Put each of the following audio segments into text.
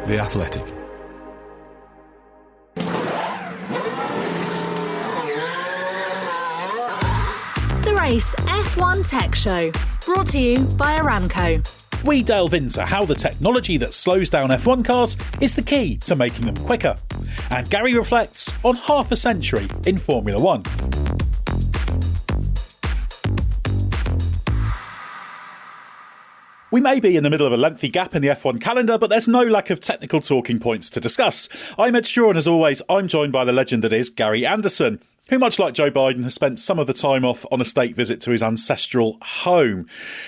The Athletic. The Race F1 Tech Show, brought to you by Aramco. We delve into how the technology that slows down F1 cars is the key to making them quicker. And Gary reflects on half a century in Formula One. We may be in the middle of a lengthy gap in the F1 calendar, but there's no lack of technical talking points to discuss. I'm Edd Straw, and as always, I'm joined by the legend that is Gary Anderson, who, much like Joe Biden, has spent some of the time off on a state visit to his ancestral home.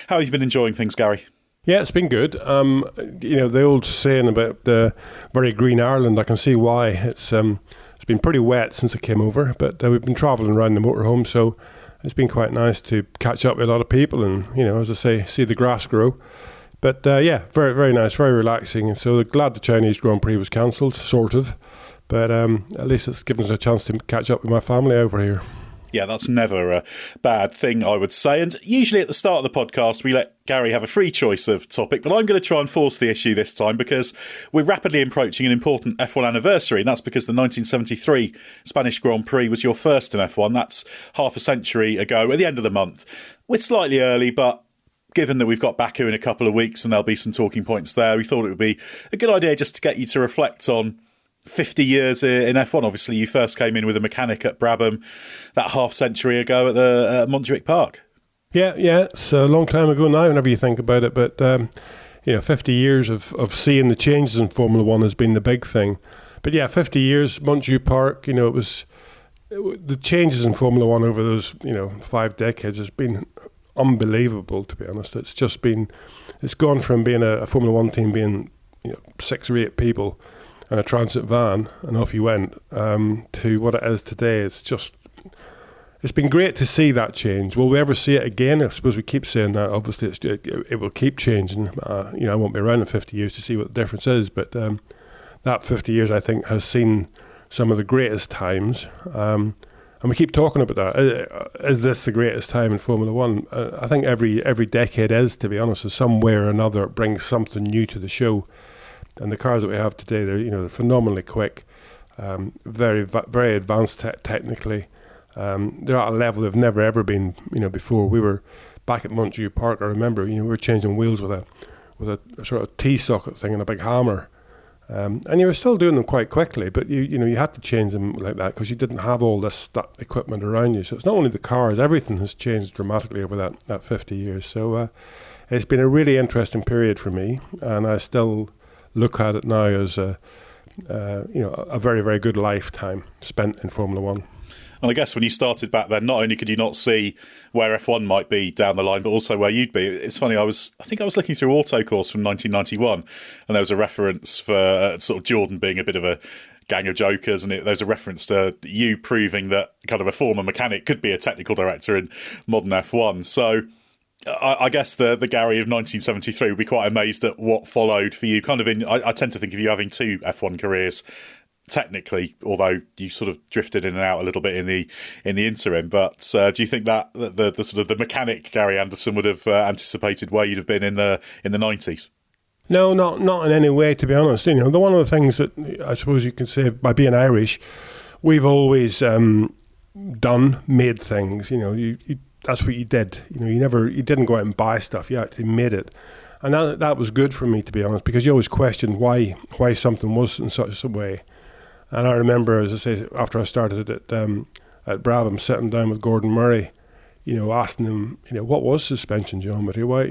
How have you been enjoying things, Gary? Yeah, it's been good. The old saying about the very green Ireland, I can see why. It's been pretty wet since I came over, but we've been travelling around the motorhome, so it's been quite nice to catch up with a lot of people and, as I say, see the grass grow. But very, very nice, very relaxing. And so glad the Chinese Grand Prix was cancelled, sort of. But at least it's given us a chance to catch up with my family over here. Yeah, that's never a bad thing, I would say. And usually at the start of the podcast, we let Gary have a free choice of topic, but I'm going to try and force the issue this time because we're rapidly approaching an important F1 anniversary, and that's because the 1973 Spanish Grand Prix was your first in F1. That's half a century ago at the end of the month. We're slightly early, but given that we've got Baku in a couple of weeks and there'll be some talking points there, we thought it would be a good idea just to get you to reflect on 50 years in F1. Obviously, you first came in with a mechanic at Brabham that half century ago at the Montjuic Park. Yeah, it's a long time ago now whenever you think about it. But, 50 years of seeing the changes in Formula One has been the big thing. But yeah, 50 years, Montjuic Park, the changes in Formula One over those, 5 decades has been unbelievable, to be honest. It's gone from being a Formula One team being 6 or 8 people and a transit van, and off you went, to what it is today. It's been great to see that change. Will we ever see it again? I suppose we keep saying that. Obviously, it will keep changing. I won't be around in 50 years to see what the difference is, but that 50 years, I think, has seen some of the greatest times. And we keep talking about that. Is this the greatest time in Formula One? I think every decade is, to be honest. Somewhere or another, it brings something new to the show. And the cars that we have today, they're phenomenally quick, very, very advanced technically. They're at a level they've never ever been, before. We were back at Montjuic Park. I remember, we were changing wheels with a sort of T-socket thing and a big hammer, and you were still doing them quite quickly. But you had to change them like that because you didn't have all this equipment around you. So it's not only the cars; everything has changed dramatically over that 50 years. So it's been a really interesting period for me, and I still look at it now as a very, very good lifetime spent in Formula One. And I guess when you started back then, not only could you not see where F1 might be down the line, but also where you'd be. It's funny, I think I was looking through Autocourse from 1991, and there was a reference for sort of Jordan being a bit of a gang of jokers, and there was a reference to you proving that kind of a former mechanic could be a technical director in modern F1. So I guess the Gary of 1973 would be quite amazed at what followed for you. I tend to think of you having 2 F1 careers, technically, although you sort of drifted in and out a little bit in the interim. But do you think that the sort of the mechanic Gary Anderson would have anticipated where you'd have been in the 90s? No, not in any way, to be honest. One of the things that I suppose you can say by being Irish, we've always made things. That's what you did. You didn't go out and buy stuff. You actually made it. And that was good for me, to be honest, because you always questioned why something was in such a way. And I remember, as I say, after I started at Brabham, sitting down with Gordon Murray, asking him, what was suspension geometry? Why,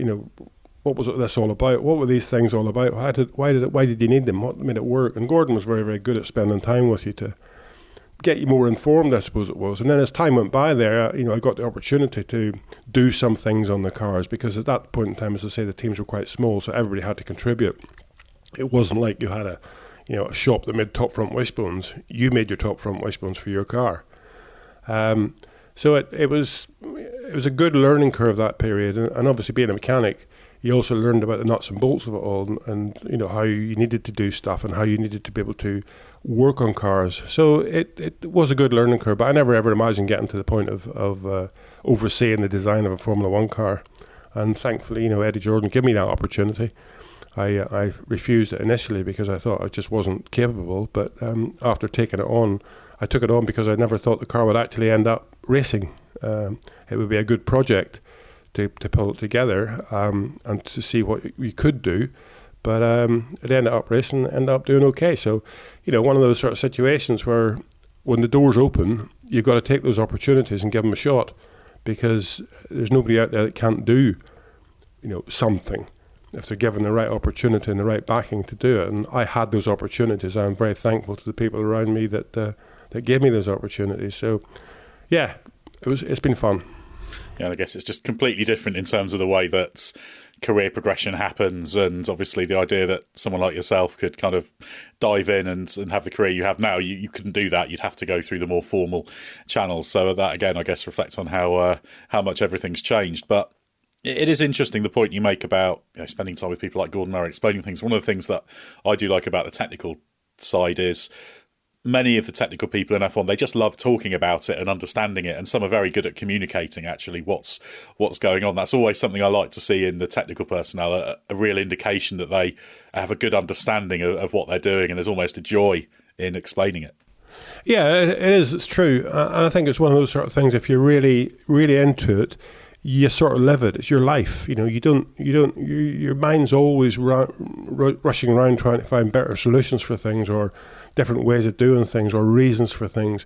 what was this all about? What were these things all about? Why did you need them? What made it work? And Gordon was very, very good at spending time with you to get you more informed, I suppose it was. And then as time went by there, I got the opportunity to do some things on the cars, because at that point in time, as I say, the teams were quite small, so everybody had to contribute. It wasn't like you had a shop that made top front wishbones. You made your top front wishbones for your car. So it was a good learning curve, that period. And obviously being a mechanic, you also learned about the nuts and bolts of it all, and how you needed to do stuff and how you needed to be able to work on cars. So it was a good learning curve, but I never ever imagined getting to the point of overseeing the design of a Formula One car. And thankfully, Eddie Jordan gave me that opportunity. I refused it initially because I thought I just wasn't capable. But after taking it on, I took it on because I never thought the car would actually end up racing. It would be a good project to pull it together and to see what we could do. But it ended up racing, ended up doing okay. So, one of those sort of situations where when the doors open, you've got to take those opportunities and give them a shot, because there's nobody out there that can't do, something if they're given the right opportunity and the right backing to do it. And I had those opportunities. I'm very thankful to the people around me that gave me those opportunities. So, yeah, it's been fun. Yeah, and I guess it's just completely different in terms of the way that career progression happens, and obviously the idea that someone like yourself could kind of dive in and have the career you have now, you couldn't do that. You'd have to go through the more formal channels. So that, again, I guess reflects on how much everything's changed. But it is interesting, the point you make about spending time with people like Gordon Murray, explaining things. One of the things that I do like about the technical side is many of the technical people in F1, they just love talking about it and understanding it, and some are very good at communicating actually what's going on. That's always something I like to see in the technical personnel, a real indication that they have a good understanding of what they're doing, and there's almost a joy in explaining it. Yeah, it is. It's true. And I think it's one of those sort of things, if you're really, really into it, you sort of live it. It's your life. Your mind's always rushing around trying to find better solutions for things, or different ways of doing things, or reasons for things.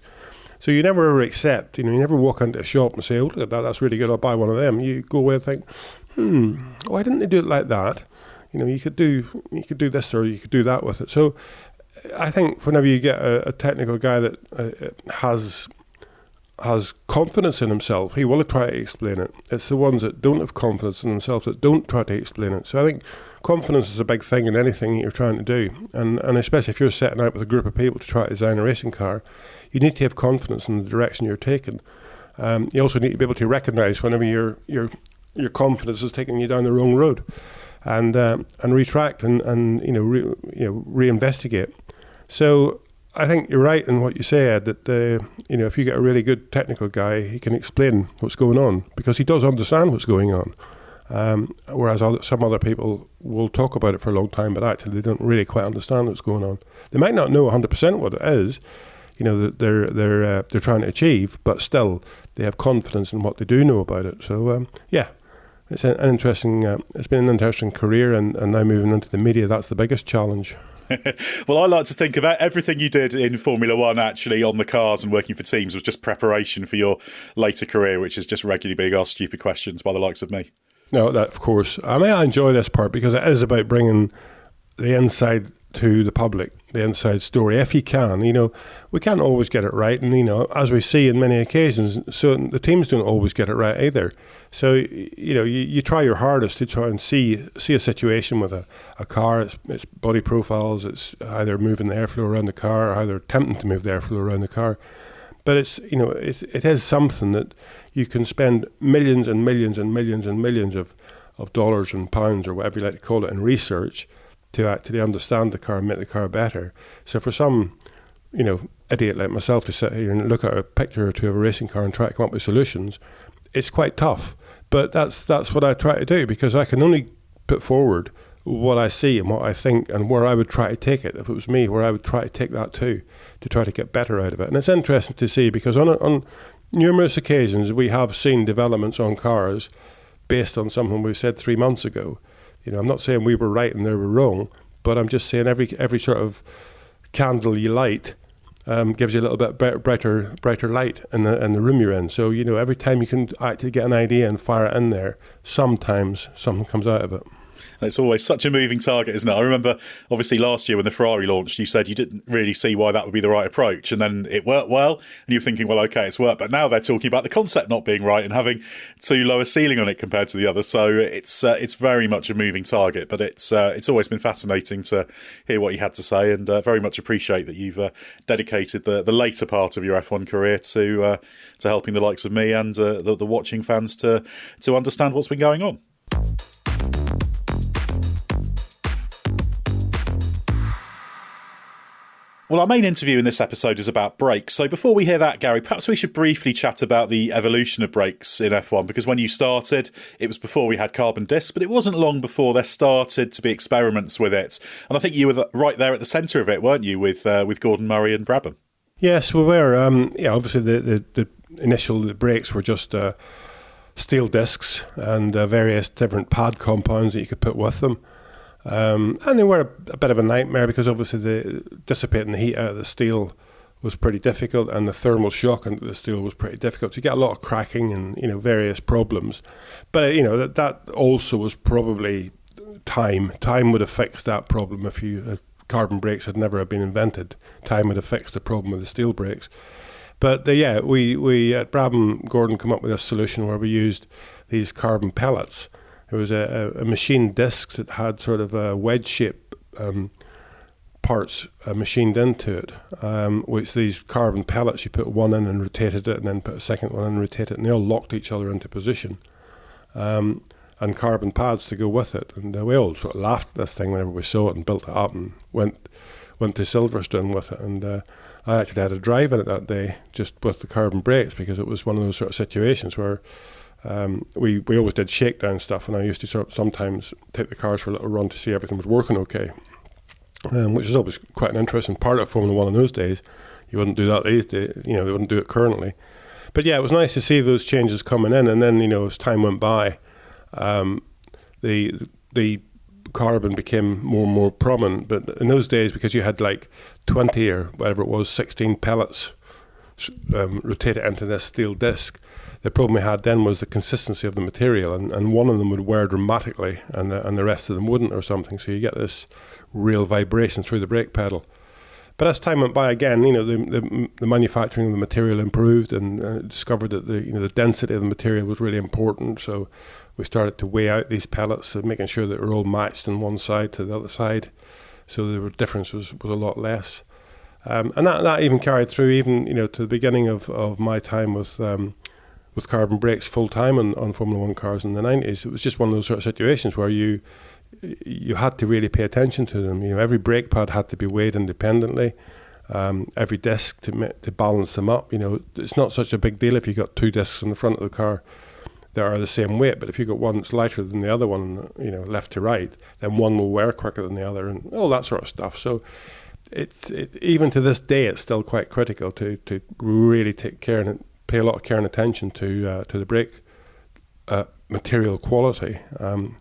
So you never ever accept, you never walk into a shop and say, oh, look at that, that's really good, I'll buy one of them. You go away and think, why didn't they do it like that? You could do this or you could do that with it. So I think whenever you get a technical guy that has confidence in himself, he will try to explain it. It's the ones that don't have confidence in themselves that don't try to explain it. So I think confidence is a big thing in anything that you're trying to do. And especially if you're setting out with a group of people to try to design a racing car, you need to have confidence in the direction you're taking. You also need to be able to recognise whenever your confidence is taking you down the wrong road, and retract and reinvestigate. So I think you're right in what you say, Ed, that if you get a really good technical guy, he can explain what's going on, because he does understand what's going on. Whereas some other people will talk about it for a long time, but actually they don't really quite understand what's going on. They might not know 100% what it is, that they're trying to achieve, but still they have confidence in what they do know about it. So it's an interesting. It's been an interesting career, and now moving into the media, that's the biggest challenge. Well, I like to think about everything you did in Formula One, actually, on the cars and working for teams, was just preparation for your later career, which is just regularly being asked stupid questions by the likes of me. No, that of course. I enjoy this part because it is about bringing the inside to the public, the inside story, if you can. We can't always get it right, and as we see in many occasions, so the teams don't always get it right either. So you try your hardest to try and see a situation with a car, its body profiles, it's either moving the airflow around the car or either attempting to move the airflow around the car. But it's it is something that you can spend millions and millions and millions and millions of dollars and pounds, or whatever you like to call it, in research to actually understand the car and make the car better. So for some, idiot like myself to sit here and look at a picture or two of a racing car and try to come up with solutions, it's quite tough. But that's what I try to do, because I can only put forward what I see and what I think and where I would try to take it. If it was me, where I would try to take that to try to get better out of it. And it's interesting to see, because on numerous occasions we have seen developments on cars based on something we said 3 months ago. I'm not saying we were right and they were wrong, but I'm just saying every sort of candle you light gives you a little bit brighter light in the room you're in. So every time you can actually get an idea and fire it in there, sometimes something comes out of it. It's always such a moving target, isn't it? I remember, obviously, last year when the Ferrari launched, you said you didn't really see why that would be the right approach, and then it worked well, and you're thinking, well, okay, it's worked. But now they're talking about the concept not being right and having too low a ceiling on it compared to the others. So it's very much a moving target. But it's always been fascinating to hear what you had to say, and very much appreciate that you've dedicated the later part of your F1 career to helping the likes of me and the watching fans to understand what's been going on. Well, our main interview in this episode is about brakes. So before we hear that, Gary, perhaps we should briefly chat about the evolution of brakes in F1, because when you started, it was before we had carbon discs, but it wasn't long before there started to be experiments with it. And I think you were right there at the centre of it, weren't you, with Gordon Murray and Brabham? Yes, we were. Obviously the initial brakes were just steel discs and various different pad compounds that you could put with them. And they were a bit of a nightmare because obviously dissipating the heat out of the steel was pretty difficult, and the thermal shock into the steel was pretty difficult. So you get a lot of cracking and various problems. But that also was probably time. Time would have fixed that problem if carbon brakes had never been invented. Time would have fixed the problem with the steel brakes. But we at Brabham, Gordon came up with a solution where we used these carbon pellets. There was a machined disc that had sort of a wedge-shaped parts machined into it, which these carbon pellets, you put one in and rotated it, and then put a second one in and rotated it, and they all locked each other into position. And carbon pads to go with it. And we all sort of laughed at this thing whenever we saw it and built it up and went to Silverstone with it. And I actually had a drive in it that day just with the carbon brakes, because it was one of those sort of situations where we always did shakedown stuff, and I used to sometimes take the cars for a little run to see everything was working okay, which is always quite an interesting part of Formula One in those days. You wouldn't do that these days, they wouldn't do it currently. But yeah, it was nice to see those changes coming in, and then as time went by, the carbon became more and more prominent. But in those days, because you had like 20 or whatever it was, 16 pellets rotated into this steel disc, the problem we had then was the consistency of the material, and one of them would wear dramatically and the rest of them wouldn't, or something. So you get this real vibration through the brake pedal. But as time went by, again, the manufacturing of the material improved, and discovered that the density of the material was really important. So we started to weigh out these pellets, making sure that they were all matched on one side to the other side, so the difference was a lot less. And that even carried through even to the beginning of my time with carbon brakes full time on Formula One cars in the 90s. It was just one of those sort of situations where you had to really pay attention to them. Every brake pad had to be weighed independently. Every disc to balance them up. It's not such a big deal if you've got two discs in the front of the car that are the same weight, but if you've got one that's lighter than the other one, left to right, then one will wear quicker than the other, and all that sort of stuff. So even to this day, it's still quite critical to really take care and pay a lot of care and attention to the brake material quality. And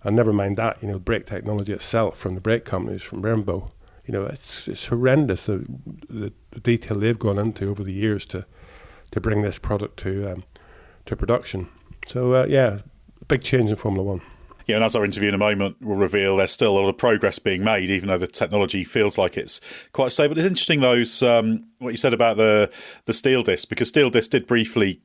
never mind that, brake technology itself from the brake companies, from Brembo, it's horrendous the detail they've gone into over the years to bring this product to production. So big change in Formula One. Yeah, and as our interview in a moment will reveal, there's still a lot of progress being made, even though the technology feels like it's quite stable. It's interesting, what you said about the steel disc, because steel disc did briefly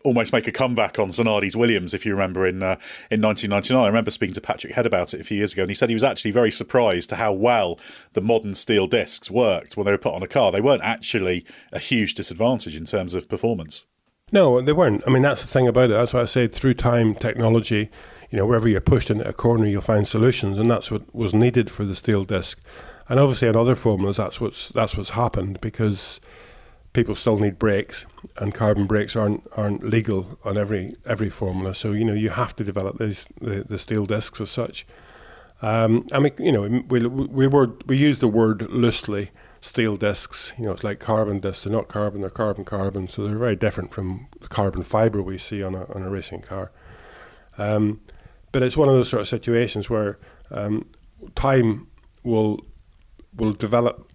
almost make a comeback on Zanardi's Williams, if you remember, in 1999. I remember speaking to Patrick Head about it a few years ago, and he said he was actually very surprised to how well the modern steel discs worked when they were put on a car. They weren't actually a huge disadvantage in terms of performance. No, they weren't. I mean, that's the thing about it. That's why I say through time, technology, wherever you're pushed into a corner, you'll find solutions, and that's what was needed for the steel disc. And obviously in other formulas, that's what's happened, because people still need brakes, and carbon brakes aren't legal on every formula. So you have to develop the steel discs as such. I mean, we use the word loosely. Steel discs, it's like carbon discs. They're not carbon; they're carbon. So they're very different from the carbon fibre we see on a racing car. But it's one of those sort of situations where time will develop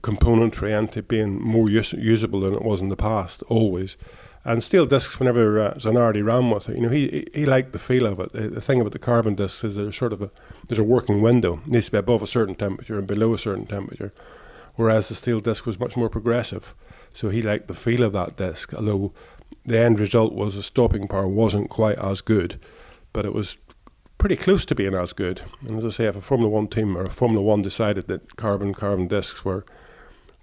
componentry into being more usable than it was in the past, always. And steel discs, whenever Zanardi ran with it, he liked the feel of it. The thing about the carbon discs is there's a working window. It needs to be above a certain temperature and below a certain temperature, whereas the steel disc was much more progressive. So he liked the feel of that disc, although the end result was the stopping power wasn't quite as good, but it was pretty close to being as good. And as I say, if a Formula One team or a Formula One decided that carbon discs were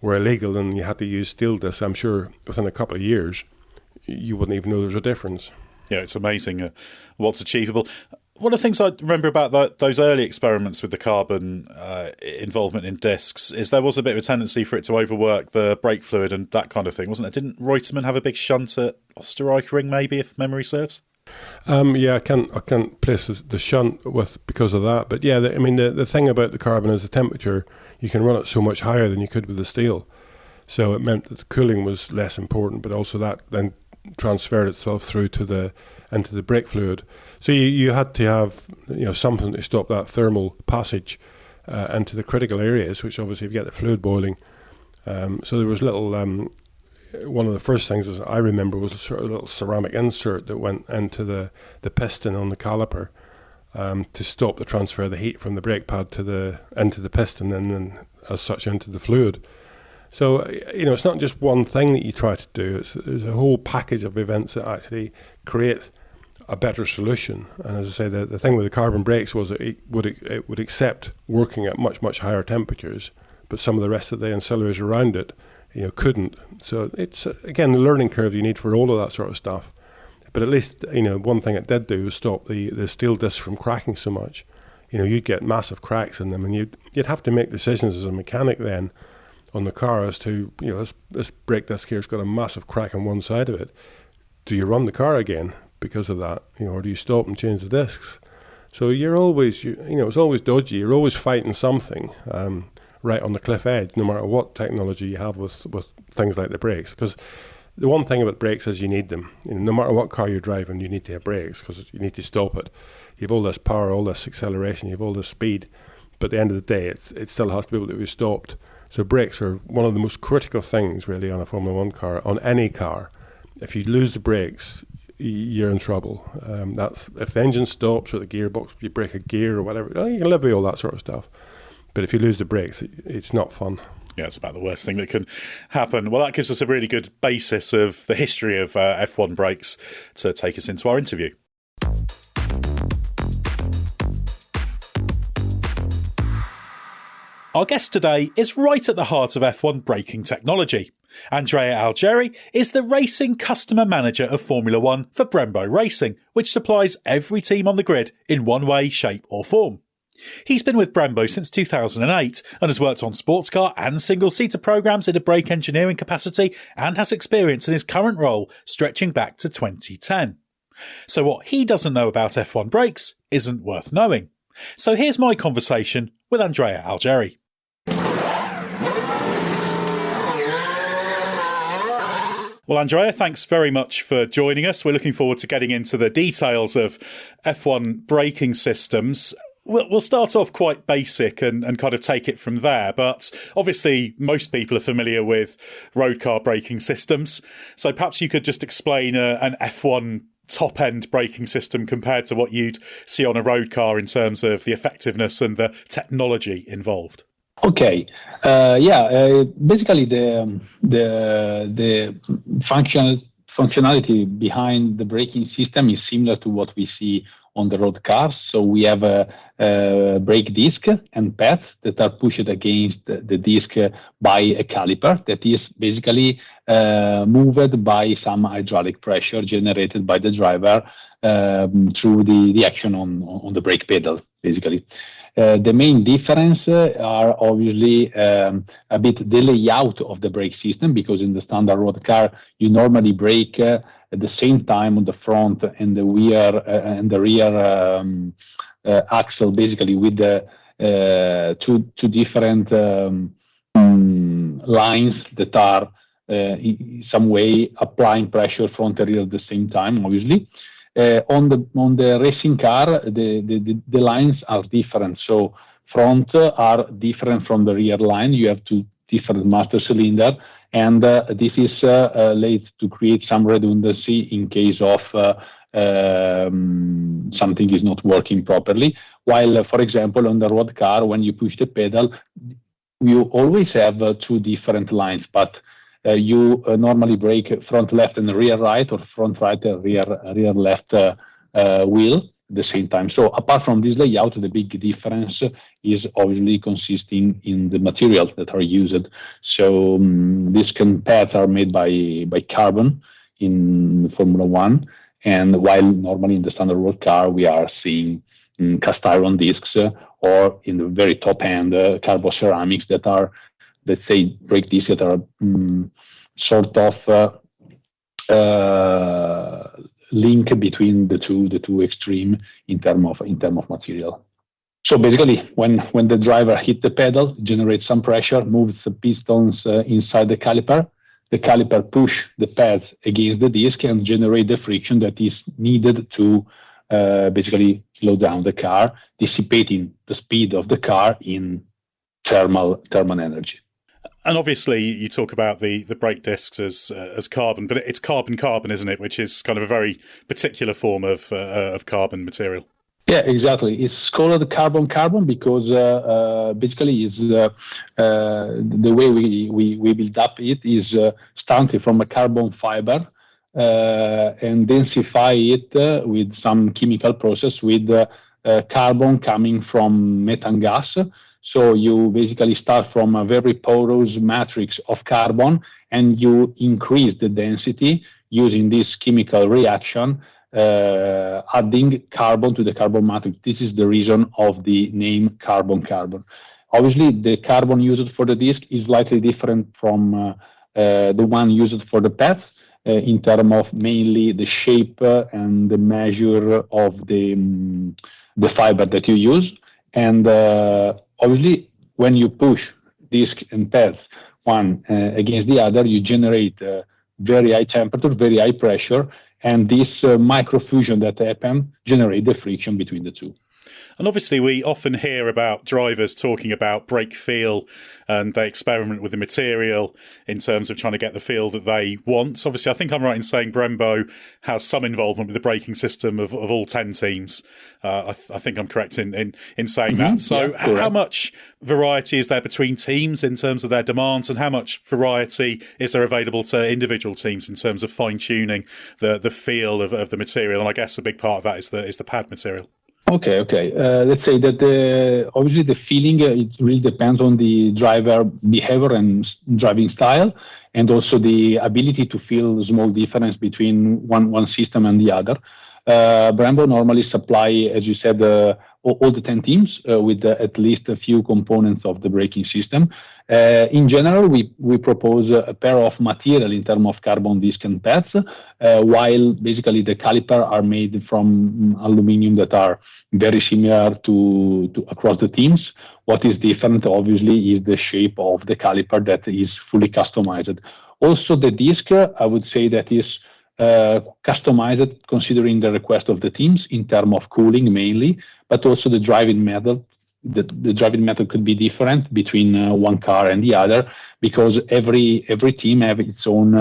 illegal and you had to use steel discs, I'm sure within a couple of years you wouldn't even know there's a difference. Yeah, it's amazing what's achievable. One of the things I remember about those early experiments with the carbon involvement in discs is there was a bit of a tendency for it to overwork the brake fluid and that kind of thing, wasn't it? Didn't Reutemann have a big shunt at Österreichring, maybe, if memory serves? I can't place the shunt because of that. But yeah, the thing about the carbon is the temperature. You can run it so much higher than you could with the steel. So it meant that the cooling was less important, but also that then transferred itself through into the brake fluid. So you had to have something to stop that thermal passage into the critical areas, which obviously if you get the fluid boiling. So there was little. One of the first things I remember was a sort of little ceramic insert that went into the piston on the caliper to stop the transfer of the heat from the brake pad into the piston and then as such into the fluid. So, it's not just one thing that you try to do. It's a whole package of events that actually create a better solution. And as I say, the thing with the carbon brakes was that it would accept working at much, much higher temperatures, but some of the rest of the ancillaries around it, couldn't. So it's, again, the learning curve you need for all of that sort of stuff. But at least, one thing it did do was stop the steel discs from cracking so much. You'd get massive cracks in them, and you'd have to make decisions as a mechanic then on the car as to, this brake disc here's got a massive crack on one side of it. Do you run the car again because of that? Or do you stop and change the discs? So you're always, it's always dodgy. You're always fighting something right on the cliff edge, no matter what technology you have with things like the brakes. Because the one thing about brakes is you need them. No matter what car you're driving, you need to have brakes because you need to stop it. You have all this power, all this acceleration, you have all this speed. But at the end of the day, it still has to be able to be stopped. So brakes are one of the most critical things really on a Formula One car, on any car. If you lose the brakes, you're in trouble. That's if the engine stops or the gearbox, you break a gear or whatever, you can live with all that sort of stuff. But if you lose the brakes, it's not fun. Yeah, it's about the worst thing that can happen. Well, that gives us a really good basis of the history of F1 brakes to take us into our interview. Our guest today is right at the heart of F1 braking technology. Andrea Algeri is the racing customer manager of Formula One for Brembo Racing, which supplies every team on the grid in one way, shape or form. He's been with Brembo since 2008 and has worked on sports car and single-seater programmes in a brake engineering capacity and has experience in his current role stretching back to 2010. So what he doesn't know about F1 brakes isn't worth knowing. So here's my conversation with Andrea Algeri. Well, Andrea, thanks very much for joining us. We're looking forward to getting into the details of F1 braking systems. We'll start off quite basic and kind of take it from there. But obviously, most people are familiar with road car braking systems. So perhaps you could just explain an F1 top-end braking system compared to what you'd see on a road car in terms of the effectiveness and the technology involved. Okay. Basically, the functionality behind the braking system is similar to what we see on the road cars. So we have a brake disc and pads that are pushed against the disc by a caliper that is basically moved by some hydraulic pressure generated by the driver through the action on the brake pedal, basically. The main difference are obviously a bit the layout of the brake system, because in the standard road car, you normally brake at the same time on the front and the rear axle, basically with the two different lines that are in some way applying pressure front and rear at the same time, obviously. On the racing car, the lines are different. So front are different from the rear line. You have two different master cylinder, and this is led to create some redundancy in case of something is not working properly. While, for example, on the road car, when you push the pedal, you always have two different lines, but you normally brake front left and rear right, or front right and rear left wheel at the same time. So apart from this layout, the big difference is obviously consisting in the materials that are used. So these pads are made by carbon in Formula One, and while normally in the standard road car we are seeing cast iron discs, or in the very top end, carbon ceramics that are, let's say, brake discs that are sort of link between the two extreme in term of material. So basically, when the driver hit the pedal, generates some pressure, moves the pistons inside the caliper push the pads against the disc and generate the friction that is needed to basically slow down the car, dissipating the speed of the car in thermal energy. And obviously, you talk about the brake discs as carbon, but it's carbon, isn't it? Which is kind of a very particular form of carbon material. Yeah, exactly. It's called carbon because basically is the way we build up it is starting from a carbon fiber and densify it with some chemical process with carbon coming from methane gas. So you basically start from a very porous matrix of carbon and you increase the density using this chemical reaction, adding carbon to the carbon matrix. This is the reason of the name carbon. Obviously, the carbon used for the disc is slightly different from the one used for the pads in terms of mainly the shape and the measure of the fiber that you use. And obviously, when you push disc and pads one against the other, you generate very high temperature, very high pressure, and this microfusion that happens generate the friction between the two. And obviously, we often hear about drivers talking about brake feel, and they experiment with the material in terms of trying to get the feel that they want. Obviously, I think I'm right in saying Brembo has some involvement with the braking system of all 10 teams. I think I'm correct in saying that. So how much variety is there between teams in terms of their demands, and how much variety is there available to individual teams in terms of fine-tuning the feel of the material? And I guess a big part of that is the pad material. Okay. Let's say that obviously the feeling, it really depends on the driver behavior and driving style, and also the ability to feel small difference between one system and the other. Brembo normally supply, as you said, all the 10 teams with at least a few components of the braking system. In general, we propose a pair of material in terms of carbon disc and pads, while basically the caliper are made from aluminum that are very similar to across the teams. What is different, obviously, is the shape of the caliper that is fully customized. Also, the disc, I would say that is customized considering the request of the teams in terms of cooling mainly, but also the driving method. The driving method could be different between one car and the other, because every team have its own,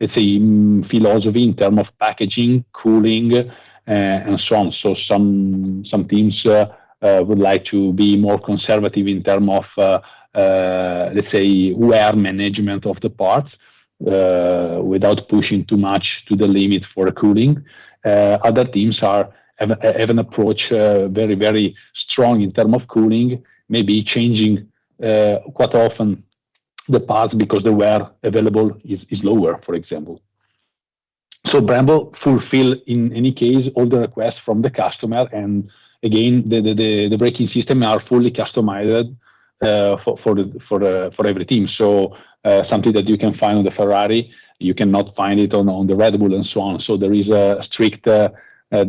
let's say, philosophy in terms of packaging, cooling, and so on. So some teams would like to be more conservative in terms of, let's say, wear management of the parts, without pushing too much to the limit for cooling. Other teams have an approach very, very strong in terms of cooling, maybe changing quite often the parts because the wear available is lower, for example. So Brembo fulfill in any case all the requests from the customer, and again the braking system are fully customized for every team. So something that you can find on the Ferrari, you cannot find it on the Red Bull and so on. So there is a strict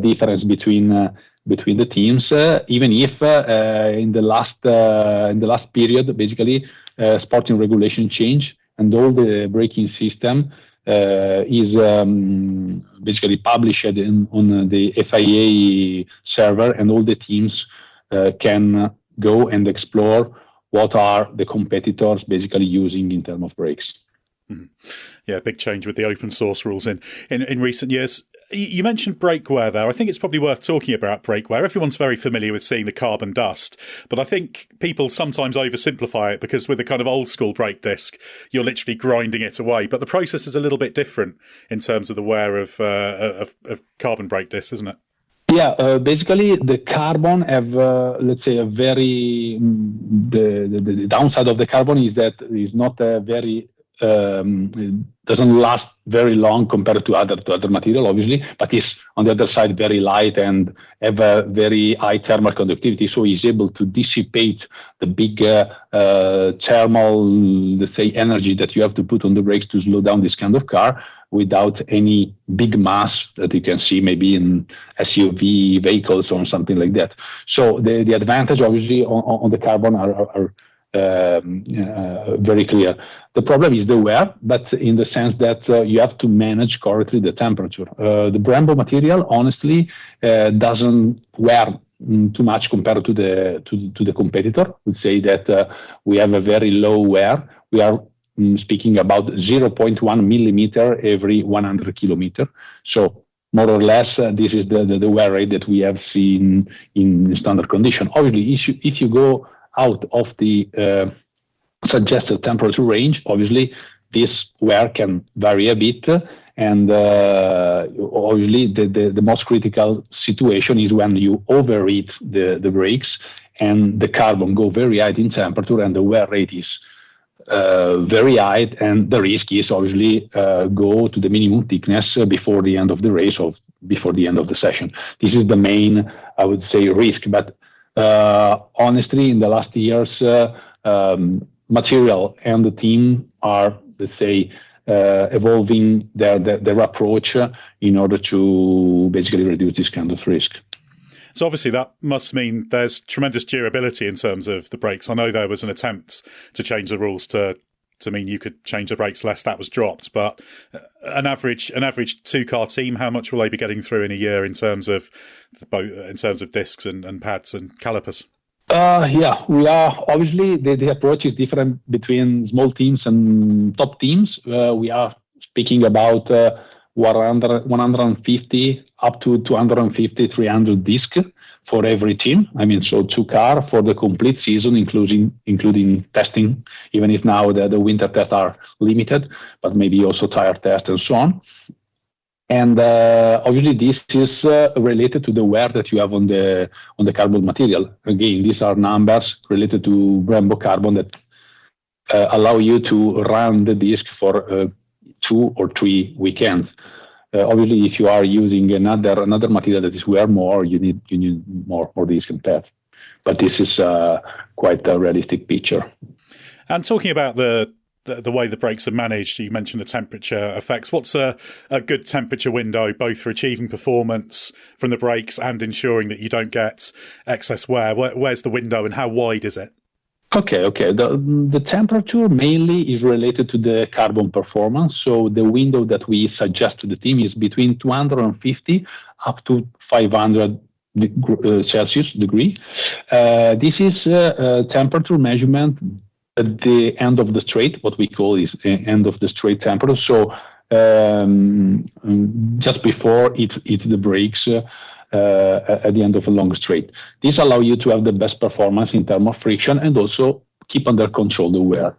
difference between the teams, even if in the last period, basically, sporting regulation change and all the braking system is basically published on the FIA server, and all the teams can go and explore what are the competitors basically using in terms of brakes. Yeah, big change with the open source rules in recent years. You mentioned brake wear there. I think it's probably worth talking about brake wear. Everyone's very familiar with seeing the carbon dust, but I think people sometimes oversimplify it, because with a kind of old school brake disc, you're literally grinding it away. But the process is a little bit different in terms of the wear of carbon brake discs, isn't it? Yeah, basically the carbon have, let's say, a very, the downside of the carbon is that it's not a very doesn't last very long compared to other material, obviously, but is on the other side very light and have a very high thermal conductivity, so is able to dissipate the big thermal, let's say, energy that you have to put on the brakes to slow down this kind of car without any big mass that you can see maybe in SUV vehicles or something like that. So the advantage, obviously, on the carbon are very clear. The problem is the wear, but in the sense that you have to manage correctly the temperature. The Brembo material, honestly, doesn't wear too much compared to the competitor. We'd say that we have a very low wear. We are speaking about 0.1 millimeter every 100 kilometer. So more or less, this is the wear rate that we have seen in standard condition. Obviously, if you go out of the suggested temperature range, obviously this wear can vary a bit, and obviously the most critical situation is when you overheat the brakes and the carbon go very high in temperature and the wear rate is very high, and the risk is obviously go to the minimum thickness before the end of the race or before the end of the session. This is the main, I would say, risk. But honestly, in the last years, material and the team are, let's say, evolving their approach in order to basically reduce this kind of risk. So obviously that must mean there's tremendous durability in terms of the brakes. I know there was an attempt to change the rules to mean you could change the brakes less. That was dropped. But an average 2-car team, how much will they be getting through in a year in terms of discs and pads and calipers? We are obviously the approach is different between small teams and top teams. We are speaking about 150 up to 250, 300 discs for every team. I mean, so 2 cars for the complete season, including testing, even if now the winter tests are limited, but maybe also tire tests and so on. And obviously, this is related to the wear that you have on the carbon material. Again, these are numbers related to Brembo carbon that allow you to run the disc for 2 or 3 weekends. Obviously, if you are using another material that is wear more, you need more disc and pads. But this is quite a realistic picture. And talking about the way the brakes are managed, you mentioned the temperature effects. What's a good temperature window, both for achieving performance from the brakes and ensuring that you don't get excess wear? Where's the window and how wide is it? Okay. The temperature mainly is related to the carbon performance. So the window that we suggest to the team is between 250 up to 500 Celsius degree. This is temperature measurement at the end of the straight, what we call is end of the straight temperature. So just before it hits the brakes at the end of a long straight. This allows you to have the best performance in terms of friction and also keep under control the wear.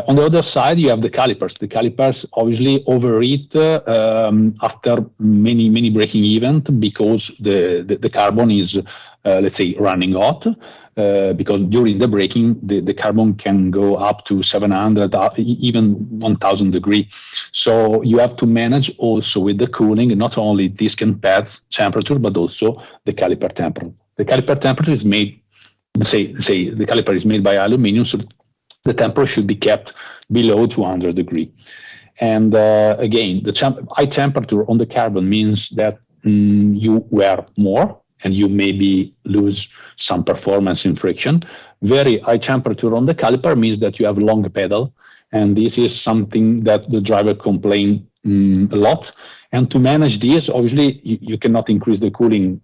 On the other side, you have the calipers. The calipers obviously overheat after many braking events because the carbon is, let's say, running hot. Because during the braking, the carbon can go up to 700, even 1000 degrees. So you have to manage also with the cooling, not only disc and pads temperature, but also the caliper temperature. The caliper temperature is made, say the caliper is made by aluminum, so the temperature should be kept below 200 degrees. And again, the high temperature on the carbon means that you wear more, and you maybe lose some performance in friction. Very high temperature on the caliper means that you have long pedal, and this is something that the driver complain a lot. And to manage this, obviously, you cannot increase the cooling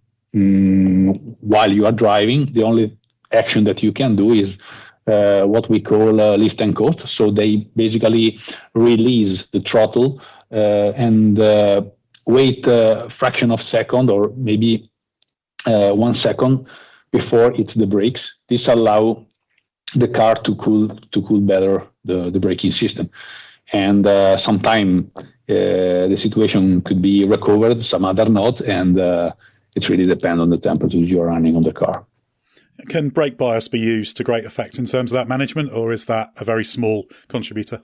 while you are driving. The only action that you can do is what we call lift and coast. So they basically release the throttle and wait a fraction of a second or maybe 1 second before it's the brakes. This allows the car to cool better the braking system. And sometimes the situation could be recovered, some other not, and it really depends on the temperature you're running on the car. Can brake bias be used to great effect in terms of that management, or is that a very small contributor?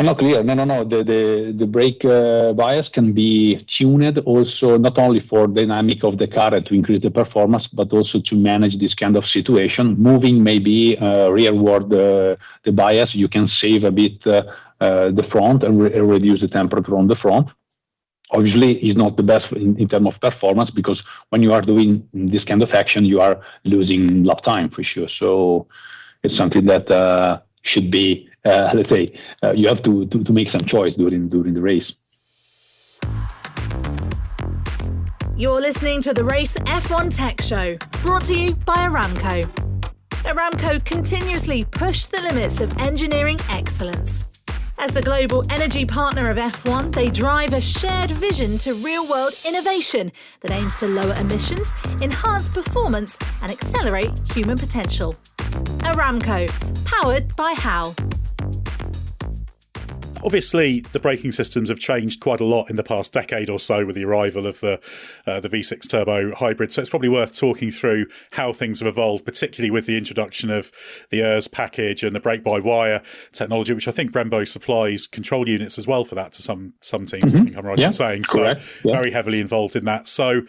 No, clear. No. The brake bias can be tuned also not only for dynamic of the car to increase the performance, but also to manage this kind of situation. Moving maybe rearward the bias, you can save a bit the front and reduce the temperature on the front. Obviously, is not the best in terms of performance, because when you are doing this kind of action, you are losing lap time for sure. So it's something that should be, let's say, you have to make some choice during the race. You're listening to the Race F1 Tech Show, brought to you by Aramco. Aramco continuously push the limits of engineering excellence. As the global energy partner of F1, they drive a shared vision to real-world innovation that aims to lower emissions, enhance performance, and accelerate human potential. Aramco, powered by HAL. Obviously, the braking systems have changed quite a lot in the past decade or so with the arrival of the V6 turbo hybrid. So it's probably worth talking through how things have evolved, particularly with the introduction of the ERS package and the brake-by-wire technology, which I think Brembo supplies control units as well for that to some teams. I think I'm right in saying. Correct. So very heavily involved in that. So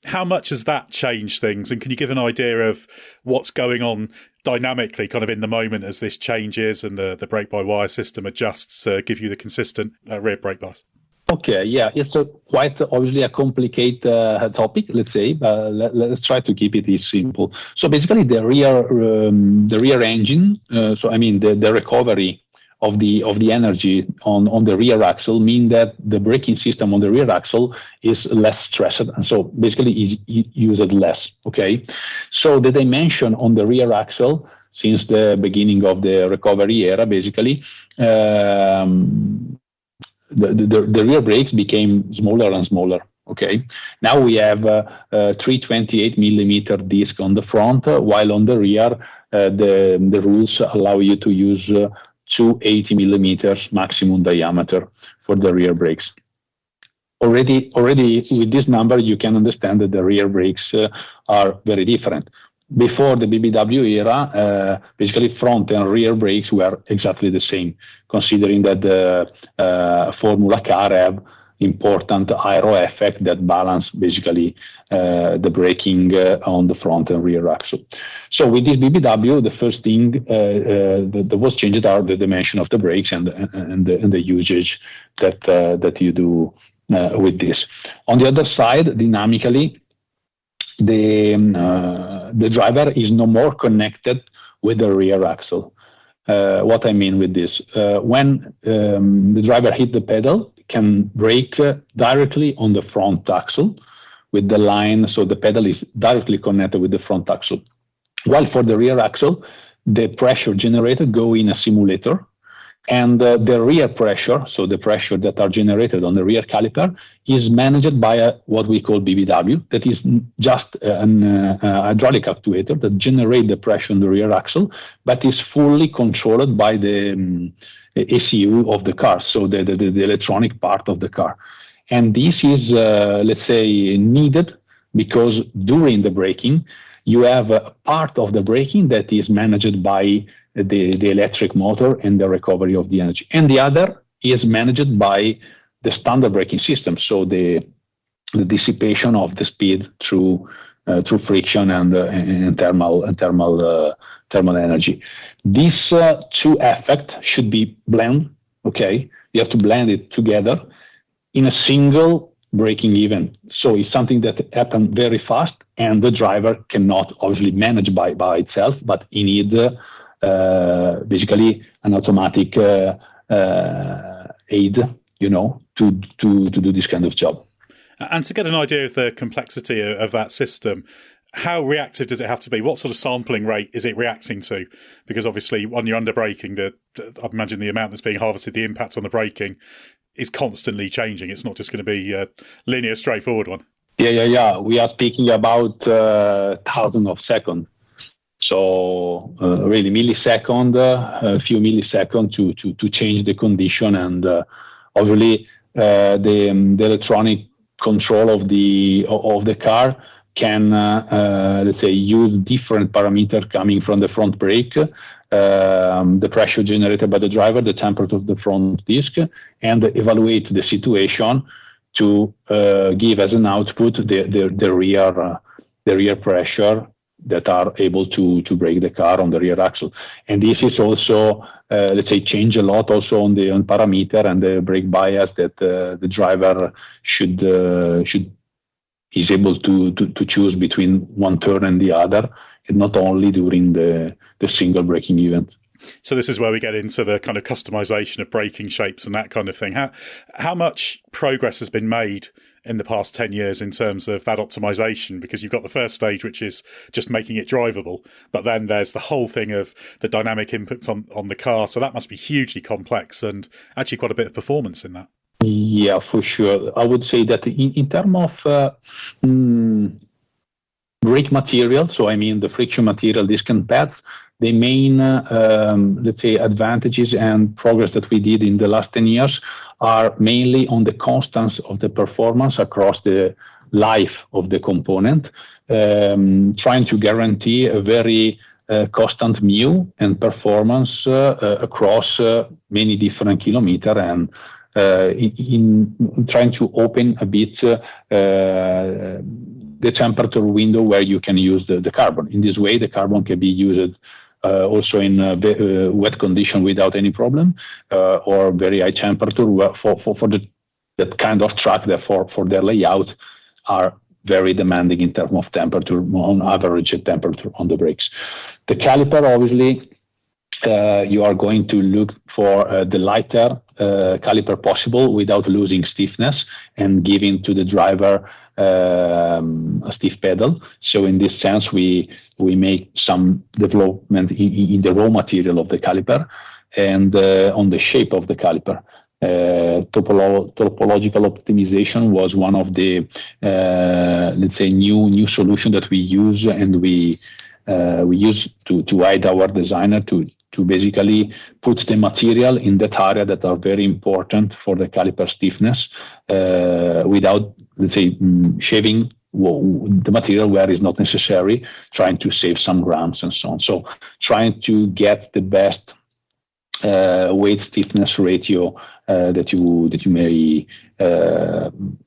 how much has that changed things? And can you give an idea of what's going on dynamically kind of in the moment as this changes and the brake-by-wire system adjusts to give you the consistent rear brake bias? Okay, yeah, it's quite obviously a complicated topic, let's say, but let's try to keep it simple. So basically the rear engine, the recovery of the energy on the rear axle mean that the braking system on the rear axle is less stressed, and so basically is used less. Okay, so the dimension on the rear axle since the beginning of the recovery era, basically the rear brakes became smaller and smaller. Okay, now we have 328 millimeter disc on the front, while on the rear the rules allow you to use 280 millimeters maximum diameter for the rear brakes. Already with this number, you can understand that the rear brakes are very different. Before the BBW era, basically front and rear brakes were exactly the same, considering that the Formula car have important aero effect that balance basically the braking on the front and rear axle. So with this BBW, the first thing that was changed are the dimension of the brakes and the usage that you do with this. On the other side, dynamically, the driver is no more connected with the rear axle. What I mean with this, when the driver hit the pedal, can brake directly on the front axle with the line, so the pedal is directly connected with the front axle. While for the rear axle, the pressure generated go in a simulator, and the rear pressure, so the pressure that are generated on the rear caliper, is managed by what we call BBW, that is just an hydraulic actuator that generates the pressure on the rear axle, but is fully controlled by the ECU of the car, so the electronic part of the car. And this is, let's say, needed because during the braking, you have a part of the braking that is managed by the electric motor and the recovery of the energy. And the other is managed by the standard braking system, so the dissipation of the speed through friction and thermal energy. These two effects should be blended. Okay, you have to blend it together in a single braking event. So it's something that happens very fast, and the driver cannot obviously manage by itself, but he needs basically an automatic aid, to do this kind of job. And to get an idea of the complexity of that system, how reactive does it have to be? What sort of sampling rate is it reacting to? Because obviously, when you're under braking, I imagine the amount that's being harvested, the impact on the braking, is constantly changing. It's not just going to be a linear, straightforward one. Yeah. We are speaking about thousands of seconds. So really millisecond, a few milliseconds to change the condition, and obviously the electronic control of the car can let's say use different parameters coming from the front brake the pressure generated by the driver, the temperature of the front disc, and evaluate the situation to give as an output the rear pressure that are able to brake the car on the rear axle. And this is also, let's say, change a lot also on parameter and the brake bias that the driver is able to choose between one turn and the other, and not only during the single braking event. So this is where we get into the kind of customization of braking shapes and that kind of thing. How much progress has been made in the past 10 years in terms of that optimization? Because you've got the first stage, which is just making it drivable, but then there's the whole thing of the dynamic inputs on the car. So that must be hugely complex and actually quite a bit of performance in that. Yeah, for sure. I would say that in terms of brake material, so I mean the friction material, disc and pads, the main, let's say, advantages and progress that we did in the last 10 years are mainly on the constants of the performance across the life of the component, trying to guarantee a very constant mu and performance across many different kilometers, and in trying to open a bit the temperature window where you can use the carbon. In this way, the carbon can be used also in wet condition without any problem, or very high temperature for that kind of track that for their layout are very demanding in terms of temperature, on average temperature on the brakes. The caliper, obviously, you are going to look for the lighter caliper possible without losing stiffness and giving to the driver a stiff pedal. So in this sense, we make some development in the raw material of the caliper and on the shape of the caliper. Topological optimization was one of the let's say new solution that we use, and we use to guide our designer to basically put the material in that area that are very important for the caliper stiffness without, let's say, shaving the material where is not necessary, trying to save some grams and so on. So trying to get the best weight stiffness ratio that you may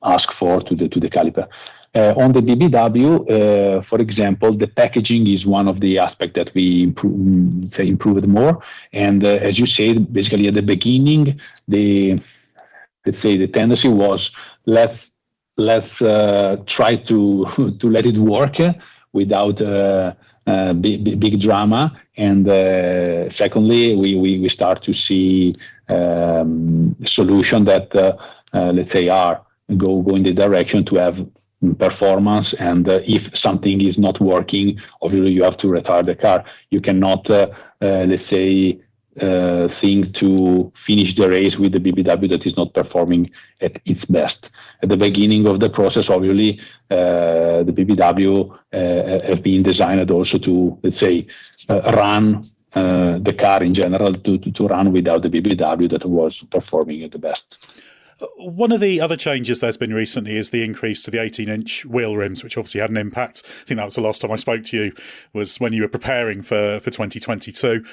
ask for to the caliper. On the BBW, for example, the packaging is one of the aspects that we improved more. And as you said, basically at the beginning, the tendency was let's try to let it work without big drama. And secondly, we start to see solution that let's say are go in the direction to have performance, and if something is not working, obviously you have to retire the car. You cannot let's say think to finish the race with the BBW that is not performing at its best. At the beginning of the process, obviously the BBW have been designed also to, let's say, run the car in general to run without the BBW that was performing at the best. One of the other changes there's been recently is the increase to the 18-inch wheel rims, which obviously had an impact. I think that was the last time I spoke to you, was when you were preparing for 2022.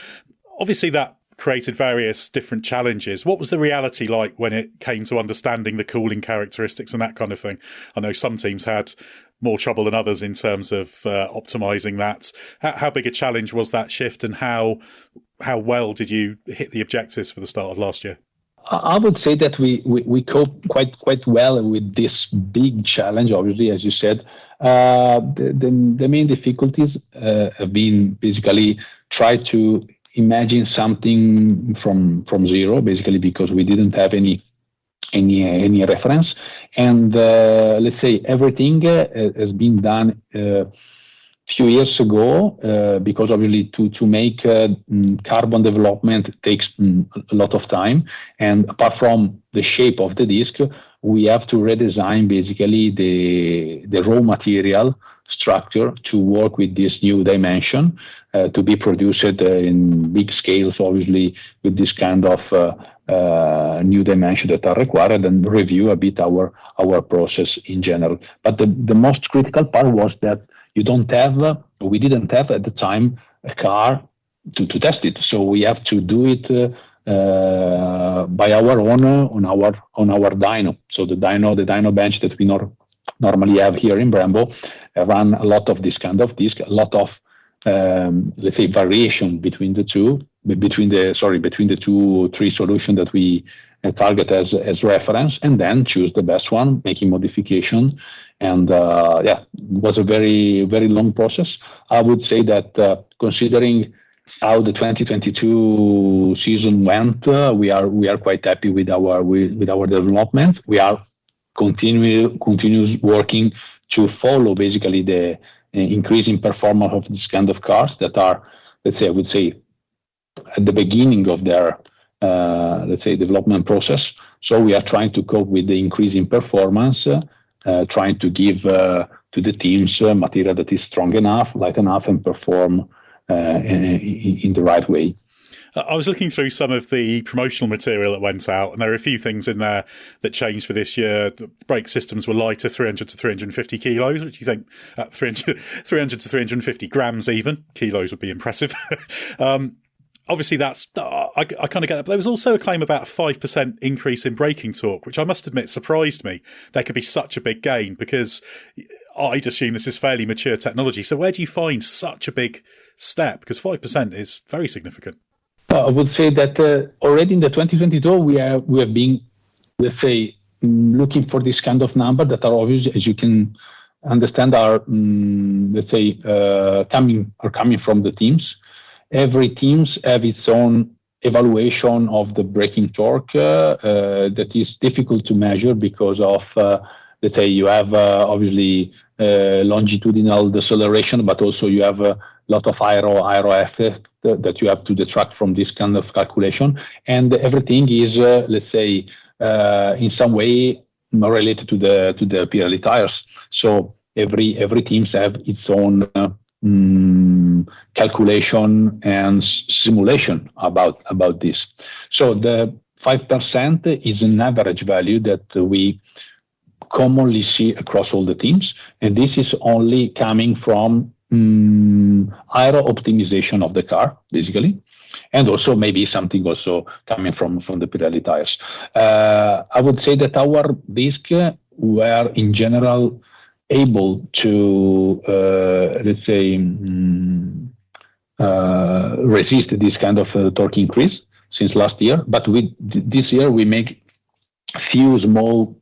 Obviously, that created various different challenges. What was the reality like when it came to understanding the cooling characteristics and that kind of thing? I know some teams had more trouble than others in terms of optimizing that. How big a challenge was that shift, and how well did you hit the objectives for the start of last year? I would say that we coped quite well with this big challenge. Obviously, as you said, the main difficulties have been basically try to imagine something from zero, basically because we didn't have any reference, and let's say everything has been done few years ago, because obviously to make carbon development takes a lot of time, and apart from the shape of the disc, we have to redesign basically the raw material structure to work with this new dimension, to be produced in big scales, obviously with this kind of new dimension that are required, and review a bit our process in general. But the most critical part was that we didn't have at the time a car to test it. So we have to do it by our own on our dyno. So the dyno bench that we normally have here in Brembo run a lot of this kind of disc, a lot of let's say variation between the three solutions that we target as reference, and then choose the best one, making modification. And it was a very, very long process. I would say that considering how the 2022 season went, we are quite happy with our development. We are continuous working to follow basically the increasing performance of this kind of cars that are, let's say, I would say, at the beginning of their let's say development process. So we are trying to cope with the increasing performance, trying to give to the teams material that is strong enough, light enough, and perform in the right way. I was looking through some of the promotional material that went out, and there are a few things in there that changed for this year. The brake systems were lighter, 300 to 350 kilos, which you think 300 to 350 grams even. Kilos would be impressive. Obviously, that's I kind of get that. But there was also a claim about a 5% increase in braking torque, which I must admit surprised me. There could be such a big gain, because I'd assume this is fairly mature technology. So where do you find such a big step? Because 5% is very significant. I would say that already in the 2022 we have been, let's say, looking for this kind of number that are obvious, as you can understand, are let's say coming from the teams. Every teams have its own evaluation of the braking torque that is difficult to measure because of let's say you have obviously longitudinal deceleration, but also you have a lot of aero effect that you have to detract from this kind of calculation, and everything is let's say in some way related to the Pirelli tires. So every teams have its own calculation and simulation about this. So the 5% is an average value that we commonly see across all the teams, and this is only coming from aero optimization of the car, basically, and also maybe something also coming from the Pirelli tires. I would say that our disc were in general able to, let's say, resist this kind of torque increase since last year. But this year we make few small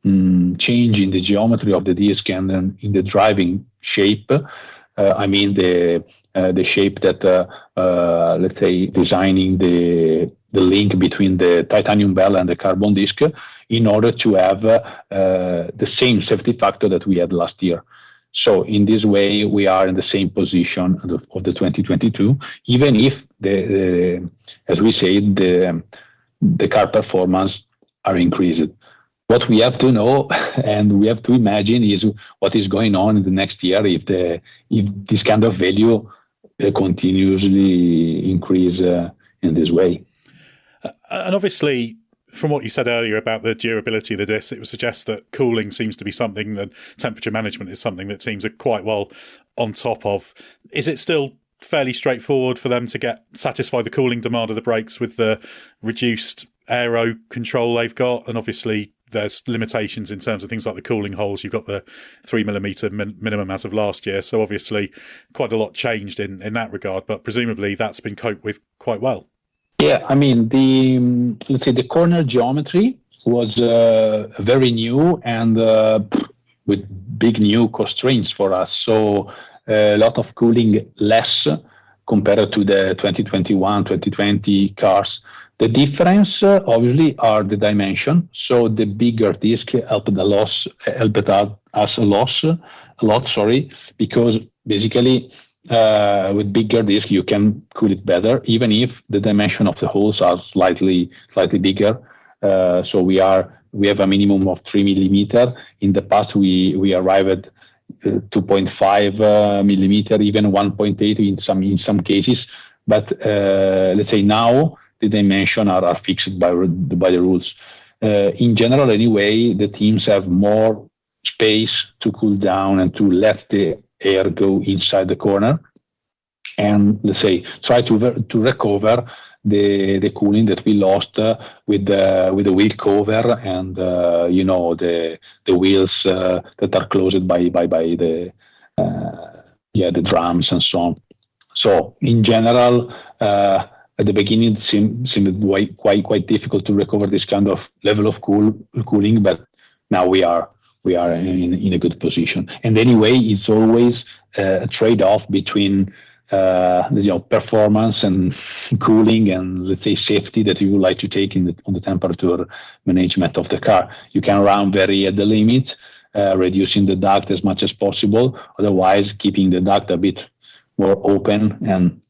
change in the geometry of the disc and in the driving shape. I mean the shape that, let's say, designing the link between the titanium bell and the carbon disc in order to have the same safety factor that we had last year. So in this way, we are in the same position of the 2022, even if as we say, the car performance are increased. What we have to know and we have to imagine is what is going on in the next year if this kind of value continuously increase in this way. And obviously, from what you said earlier about the durability of the disc, it would suggest that cooling seems to be something, that temperature management is something that teams are quite well on top of. Is it still fairly straightforward for them to satisfy the cooling demand of the brakes with the reduced aero control they've got? And obviously there's limitations in terms of things like the cooling holes. You've got the 3mm minimum as of last year. So obviously quite a lot changed in that regard, but presumably that's been coped with quite well. Yeah, I mean, let's say the corner geometry was very new and with big new constraints for us. So a lot of cooling less compared to the 2021, 2020 cars. The difference, obviously, are the dimension. So the bigger disc helped us a lot, because basically with bigger disc you can cool it better, even if the dimension of the holes are slightly bigger. So we have a minimum of 3mm. In the past, we arrived at 2.5 millimeter, even 1.8 in some cases. But let's say now the dimension are fixed by the rules. In general, anyway, the teams have more space to cool down and to let the air go inside the corner. and let's say try to recover the cooling that we lost with the wheel cover and the wheels that are closed by the the drums and so on. So in general, at the beginning it seemed quite difficult to recover this kind of level of cooling, but now we are in a good position. And anyway, it's always a trade-off between performance and cooling and, let's say, safety that you would like to take on the temperature management of the car. You can run very at the limit, reducing the duct as much as possible. Otherwise, keeping the duct a bit more open and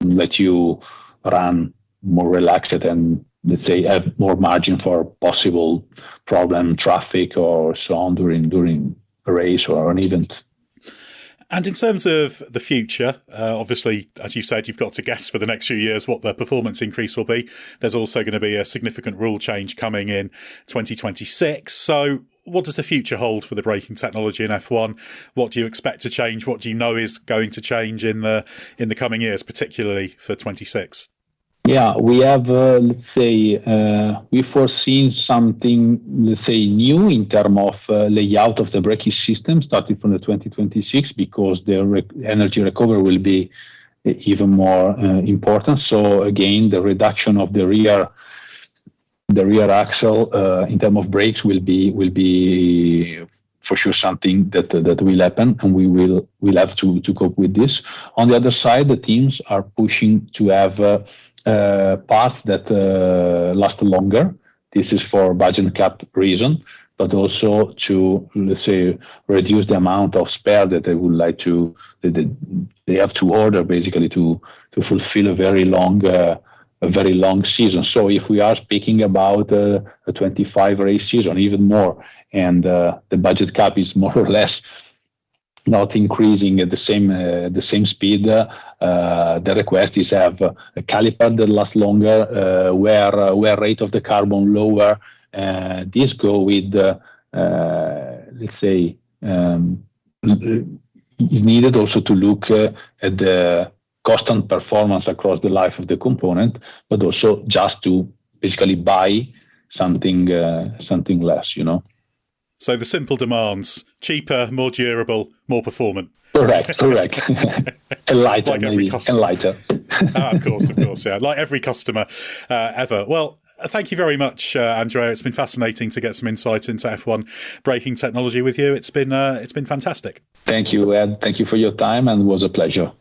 let you run more relaxed and, let's say, have more margin for possible problem, traffic, or so on during a race or an event. And in terms of the future, obviously, as you said, you've got to guess for the next few years what the performance increase will be. There's also going to be a significant rule change coming in 2026. So what does the future hold for the braking technology in F1? What do you expect to change? What do you know is going to change in the coming years, particularly for 26? Yeah, we have, we foreseen something, new in terms of layout of the braking system starting from the 2026, because the energy recovery will be even more important. So again, the reduction of the rear axle in terms of brakes will be for sure something that will happen, and we'll have to cope with this. On the other side, the teams are pushing to have parts that last longer. This is for budget cap reason, but also to, reduce the amount of spare that they would like to. They have to order basically to fulfill a very long season. So if we are speaking about a 25 race season, even more, and the budget cap is more or less not increasing at the same speed, the request is have a caliper that lasts longer, wear rate of the carbon lower. This go with, is needed also to look at the constant performance across the life of the component, but also just to basically buy something less, So the simple demands: cheaper, more durable, more performant. Correct. And lighter, like maybe. And lighter. Of course, yeah. Like every customer ever. Well, thank you very much, Andrea. It's been fascinating to get some insight into F1 braking technology with you. It's been fantastic. Thank you, Ed. Thank you for your time, and it was a pleasure.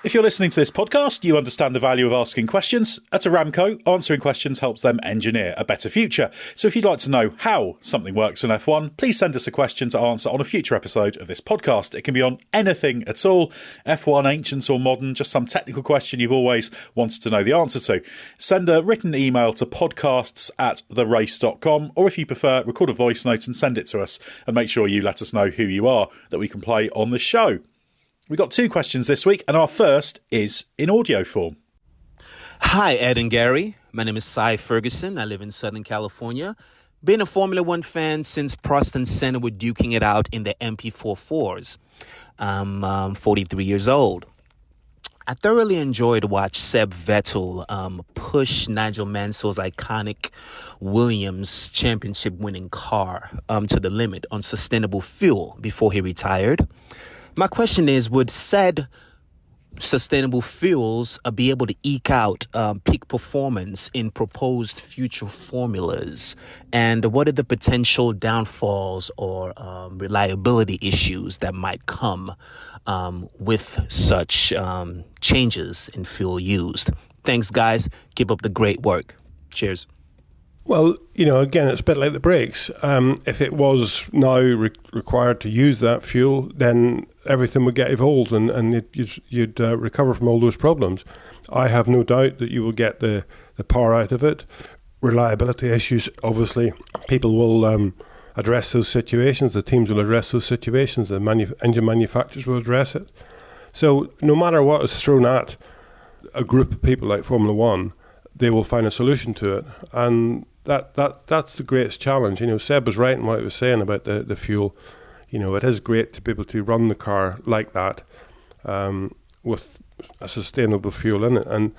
If you're listening to this podcast, you understand the value of asking questions. At Aramco, answering questions helps them engineer a better future. So if you'd like to know how something works in F1, please send us a question to answer on a future episode of this podcast. It can be on anything at all, F1, ancient or modern, just some technical question you've always wanted to know the answer to. Send a written email to podcasts@therace.com, or if you prefer, record a voice note and send it to us, and make sure you let us know who you are that we can play on the show. We got 2 questions this week, and our first is in audio form. Hi, Ed and Gary. My name is Cy Ferguson. I live in Southern California. Been a Formula One fan since Prost and Senna were duking it out in the MP44s. I'm 43 years old. I thoroughly enjoyed watch Seb Vettel push Nigel Mansell's iconic Williams championship-winning car to the limit on sustainable fuel before he retired. My question is, would said sustainable fuels be able to eke out peak performance in proposed future formulas? And what are the potential downfalls or reliability issues that might come with such changes in fuel used? Thanks, guys. Keep up the great work. Cheers. Well, again, it's a bit like the brakes. If it was now required to use that fuel, then everything would get evolved and you'd recover from all those problems. I have no doubt that you will get the power out of it. Reliability issues, obviously, people will address those situations. The teams will address those situations. The engine manufacturers will address it. So no matter what is thrown at a group of people like Formula One, they will find a solution to it. And that's the greatest challenge. Seb was right in what he was saying about the fuel. It is great to be able to run the car like that with a sustainable fuel in it, and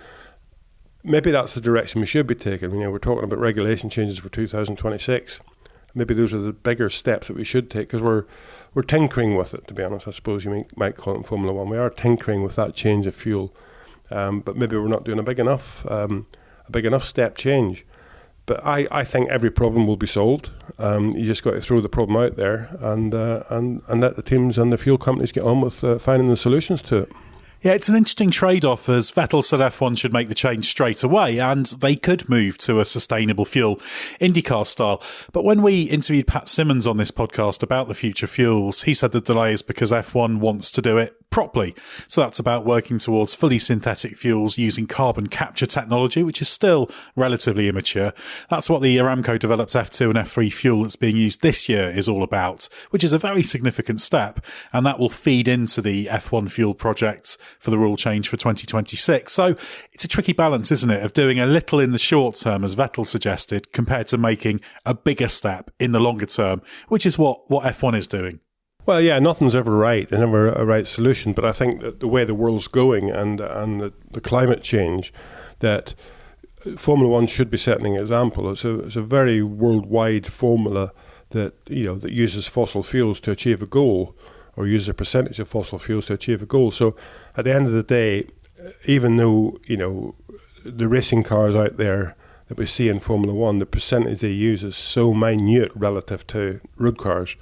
maybe that's the direction we should be taking. We're talking about regulation changes for 2026. Maybe those are the bigger steps that we should take, because we're tinkering with it, to be honest. I suppose you might call it in Formula One. We are tinkering with that change of fuel, but maybe we're not doing a big enough step change. But I think every problem will be solved. You just got to throw the problem out there and let the teams and the fuel companies get on with finding the solutions to it. Yeah, it's an interesting trade-off, as Vettel said F1 should make the change straight away, and they could move to a sustainable fuel, IndyCar style. But when we interviewed Pat Simmons on this podcast about the future fuels, he said the delay is because F1 wants to do it properly. So that's about working towards fully synthetic fuels using carbon capture technology, which is still relatively immature. That's what the Aramco developed F2 and F3 fuel that's being used this year is all about, which is a very significant step, and that will feed into the F1 fuel project for the rule change for 2026. So it's a tricky balance, isn't it, of doing a little in the short term, as Vettel suggested, compared to making a bigger step in the longer term, which is what F1 is doing. Well, yeah, nothing's ever right and never a right solution. But I think that the way the world's going and the climate change, that Formula One should be setting an example. It's a very worldwide formula that that uses fossil fuels to achieve a goal, or uses a percentage of fossil fuels to achieve a goal. So at the end of the day, even though the racing cars out there that we see in Formula One, the percentage they use is so minute relative to road cars.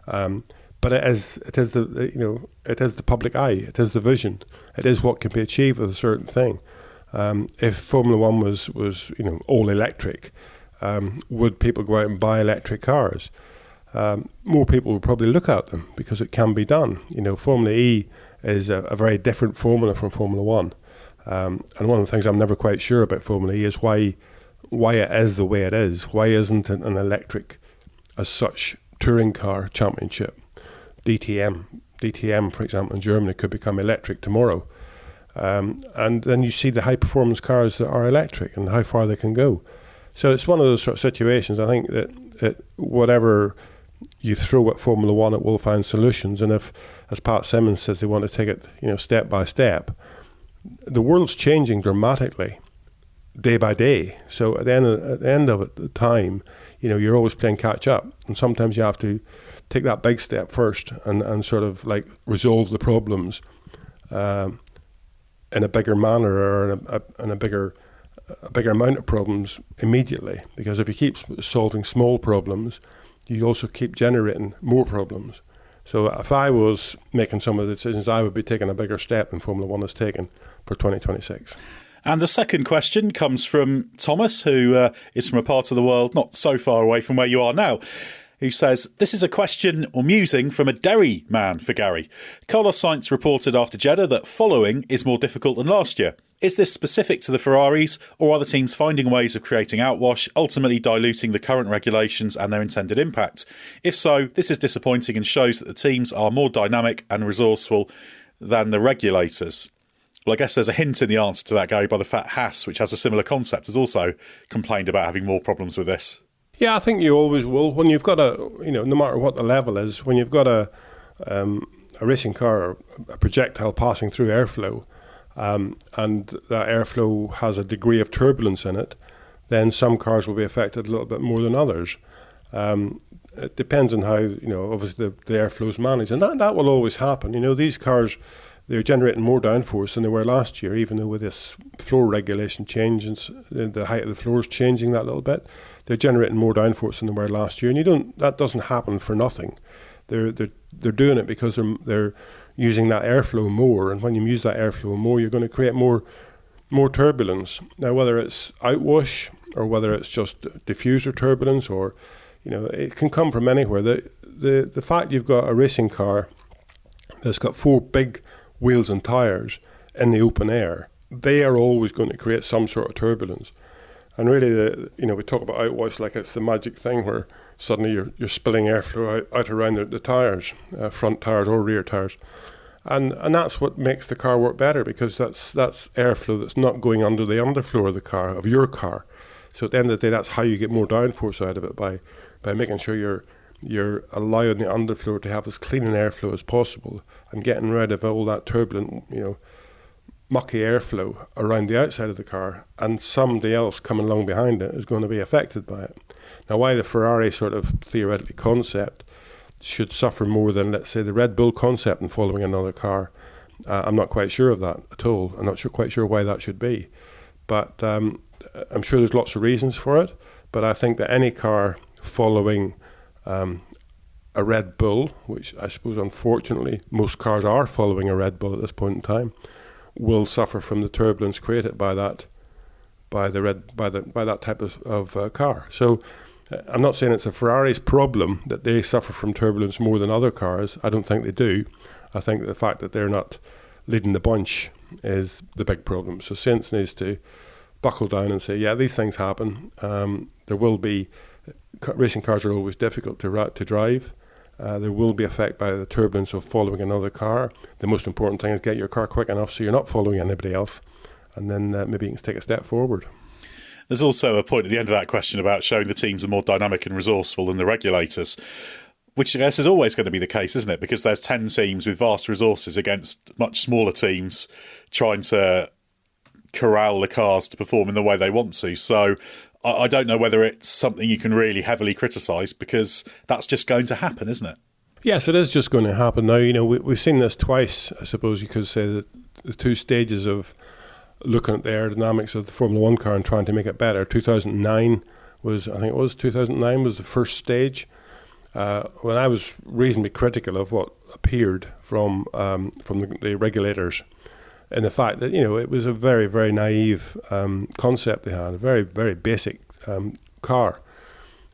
But it is the public eye. It is the vision. It is what can be achieved with a certain thing. If Formula One was all electric, would people go out and buy electric cars? More people would probably look at them because it can be done. Formula E is a very different formula from Formula One, and one of the things I'm never quite sure about Formula E is why it is the way it is. Why isn't it an electric, as such, touring car championship? DTM, for example, in Germany could become electric tomorrow. And then you see the high-performance cars that are electric and how far they can go. So it's one of those sort of situations. I think that whatever you throw at Formula One, it will find solutions. And if, as Pat Simmons says, they want to take it step by step, the world's changing dramatically day by day. So at the end of it, the time, you're always playing catch up. And sometimes you have to take that big step first and sort of like resolve the problems in a bigger manner, or in a bigger amount of problems immediately. Because if you keep solving small problems, you also keep generating more problems. So if I was making some of the decisions, I would be taking a bigger step than Formula One has taken for 2026. And the second question comes from Thomas, who is from a part of the world not so far away from where you are now, who says, this is a question or musing from a Derry man for Gary. Carlos Sainz reported after Jeddah that following is more difficult than last year. Is this specific to the Ferraris, or are the teams finding ways of creating outwash, ultimately diluting the current regulations and their intended impact? If so, this is disappointing and shows that the teams are more dynamic and resourceful than the regulators. Well, I guess there's a hint in the answer to that, Gary, by the fact Haas, which has a similar concept, has also complained about having more problems with this. Yeah, I think you always will. When you've got no matter what the level is, when you've got a racing car or a projectile passing through airflow, and that airflow has a degree of turbulence in it, then some cars will be affected a little bit more than others. It depends on how, obviously the airflow is managed, and that will always happen. These cars, they're generating more downforce than they were last year, even though with this floor regulation changes, the height of the floor is changing that little bit. They're generating more downforce than they were last year, and that doesn't happen for nothing. They're doing it because they're using that airflow more, and when you use that airflow more, you're going to create more turbulence. Now, whether it's outwash or whether it's just diffuser turbulence, or it can come from anywhere. The fact you've got a racing car that's got 4 big wheels and tyres in the open air, they are always going to create some sort of turbulence. And really, we talk about outwash like it's the magic thing where suddenly you're spilling airflow out around the tyres, front tyres or rear tyres. And that's what makes the car work better, because that's airflow that's not going under the underfloor of the car, of your car. So at the end of the day, that's how you get more downforce out of it, by making sure you're allowing the underfloor to have as clean an airflow as possible and getting rid of all that turbulent, mucky airflow around the outside of the car, and somebody else coming along behind it is going to be affected by it. Now, why the Ferrari sort of theoretically concept should suffer more than, let's say, the Red Bull concept in following another car, I'm not quite sure of that at all. I'm not quite sure why that should be. But I'm sure there's lots of reasons for it. But I think that any car following a Red Bull, which I suppose unfortunately most cars are following a Red Bull at this point in time, will suffer from the turbulence created by that type of car. So I'm not saying it's a Ferrari's problem that they suffer from turbulence more than other cars. I don't think they do. I think the fact that they're not leading the bunch is the big problem. So Sainz needs to buckle down and say, yeah, these things happen. There will be, racing cars are always difficult to drive. There will be effect by the turbulence of following another car. The most important thing is get your car quick enough so you're not following anybody else, and then maybe you can take a step forward. There's also a point at the end of that question about showing the teams are more dynamic and resourceful than the regulators, which I guess is always going to be the case, isn't it? Because there's 10 teams with vast resources against much smaller teams trying to corral the cars to perform in the way they want to. So I don't know whether it's something you can really heavily criticise, because that's just going to happen, isn't it? Yes, it is just going to happen. Now, we've seen this twice, I suppose you could say, that the two stages of looking at the aerodynamics of the Formula One car and trying to make it better. 2009 was the first stage. When I was reasonably critical of what appeared from the regulators, and the fact that it was a very, very naive concept they had, a very, very basic car,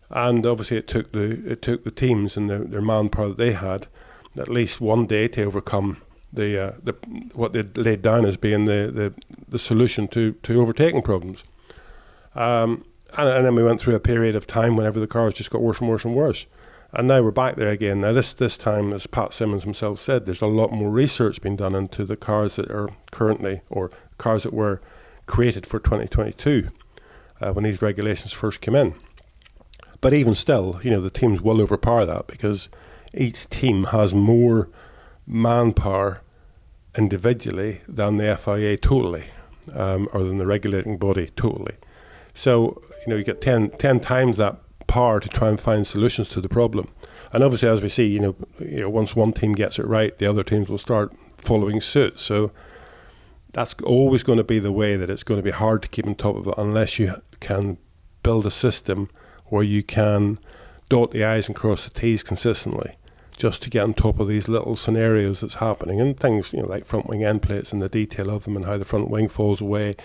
and obviously it took the teams and their manpower that they had at least one day to overcome the what they laid down as being the solution to overtaking problems, and then we went through a period of time whenever the cars just got worse and worse and worse. And now we're back there again. Now this time, as Pat Simmons himself said, there's a lot more research being done into the cars that are currently, or cars that were created for 2022 when these regulations first came in. But even still, the teams will overpower that, because each team has more manpower individually than the FIA totally, or than the regulating body totally. So, you get 10 times that power to try and find solutions to the problem. And obviously, as we see, once one team gets it right, the other teams will start following suit. So that's always going to be the way, that it's going to be hard to keep on top of it unless you can build a system where you can dot the I's and cross the T's consistently, just to get on top of these little scenarios that's happening, and things like front wing end plates and the detail of them, and how the front wing falls away,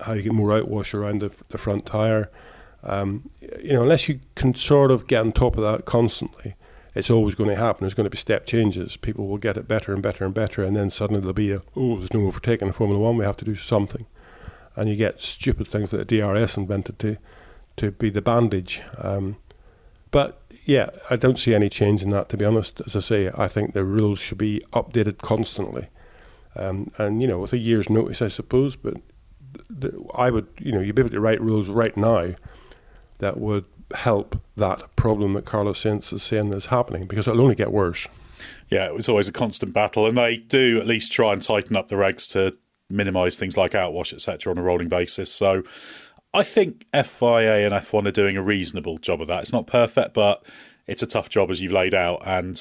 how you get more outwash around the front tyre. Unless you can sort of get on top of that constantly, it's always going to happen. There's going to be step changes. People will get it better and better and better, and then suddenly there'll be there's no overtaking in Formula One, we have to do something. And you get stupid things that the DRS invented to be the bandage. But yeah, I don't see any change in that, to be honest. As I say, I think the rules should be updated constantly. And with a year's notice, I suppose, but I would, you'd be able to write rules right now that would help that problem that Carlos Sainz is saying is happening, because it'll only get worse. Yeah, it's always a constant battle, and they do at least try and tighten up the regs to minimise things like outwash, etc., on a rolling basis. So I think FIA and F1 are doing a reasonable job of that. It's not perfect, but it's a tough job as you've laid out, and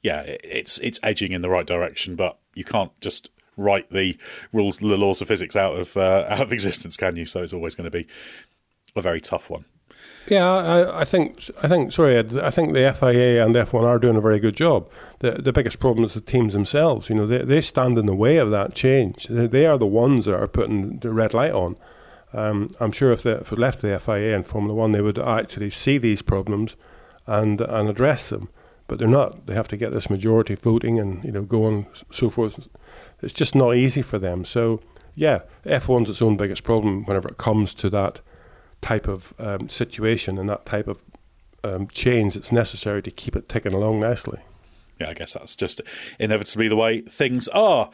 yeah, it's edging in the right direction, but you can't just write the rules, the laws of physics out of existence, can you? So it's always going to be a very tough one. Yeah, I think. Sorry, Ed. I think the FIA and F1 are doing a very good job. The biggest problem is the teams themselves. They stand in the way of that change. They are the ones that are putting the red light on. I'm sure if it left the FIA and Formula One, they would actually see these problems and address them. But they're not. They have to get this majority voting and go on so forth. It's just not easy for them. So yeah, F1's its own biggest problem whenever it comes to that type of situation and that type of change that's necessary to keep it ticking along nicely. Yeah, I guess that's just inevitably the way things are.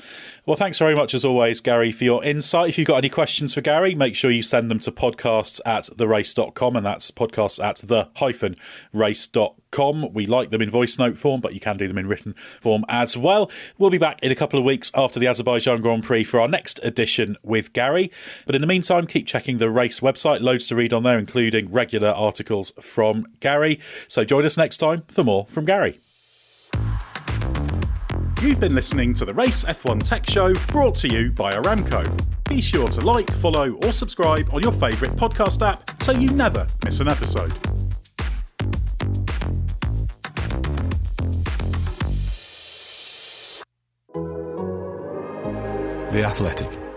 Well, thanks very much, as always, Gary, for your insight. If you've got any questions for Gary, make sure you send them to podcasts@therace.com, and that's podcasts@the-race.com. We like them in voice note form, but you can do them in written form as well. We'll be back in a couple of weeks after the Azerbaijan Grand Prix for our next edition with Gary. But in the meantime, keep checking the race website. Loads to read on there, including regular articles from Gary. So join us next time for more from Gary. You've been listening to the Race F1 Tech Show, brought to you by Aramco. Be sure to like, follow or subscribe on your favourite podcast app so you never miss an episode. The Athletic.